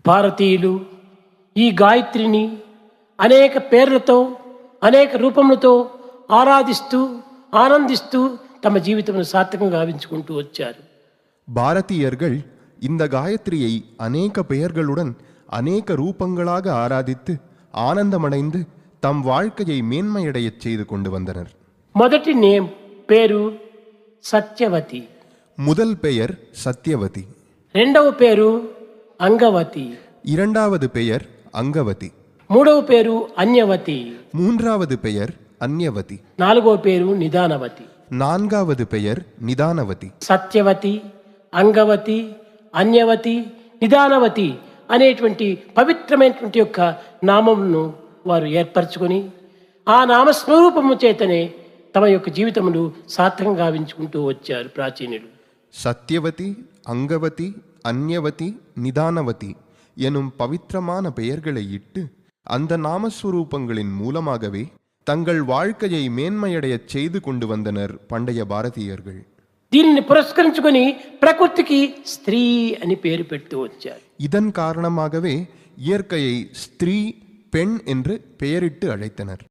భారతీయులు ఈ గాయత్రిని అనేక పేర్లతో అనేక రూపములతో ఆరాధిస్తూ ఆనందిస్తూ తమ జీవితమును సార్థకంగా గావించుకుంటూ వచ్చారు. பாரதியர்கள் இந்த காயத்ரியை அநேக பெயர்களுடன் அநேக ரூபங்களாக ஆராதித்து ஆனந்தமடைந்து தம் வாழ்க்கையை மேன்மையடையச் செய்து கொண்டு வந்தனர். మొదటి పేరు సత్యవతి, முதல் பெயர் சத்யவதி, రెండవ పేరు అంగవతి, இரண்டாவது பெயர் அங்கவதி, మూడవ పేరు అన్యవతి, மூன்றாவது பெயர் அன்யவதி, నాలుగవ పేరు నిదానవతి. நான்காவது பெயர் நிதானவதி. సత్యవతి, అంగవతి, అన్యవతి, నిదానవతి అనేటువంటి పవిత్రమైనటువంటి యొక్క నామమును వారు ఏర్పరచుకొని ఆ నామస్వరూపము చేతనే తమ యొక్క జీవితమును సార్థకంగా గావించుకుంటూ వచ్చారు ప్రాచీనులు. சத்யவதி, அங்கவதி, அன்யவதி, நிதானவதி எனும் பவித்திரமான பெயர்களை இட்டு அந்த நாமஸ்வரூபங்களின் மூலமாகவே தங்கள் வாழ்க்கையை மேன்மையடையச் செய்து கொண்டு வந்தனர் பண்டைய பாரதியர்கள். దీనిని పురస్కరించుకొని ప్రకృతికి స్త్రీ అని పేరు పెడుతూ వచ్చారు. இதன் காரணமாகவே இயற்கையை ஸ்திரீ, பெண் என்று பெயரிட்டு அழைத்தனர்.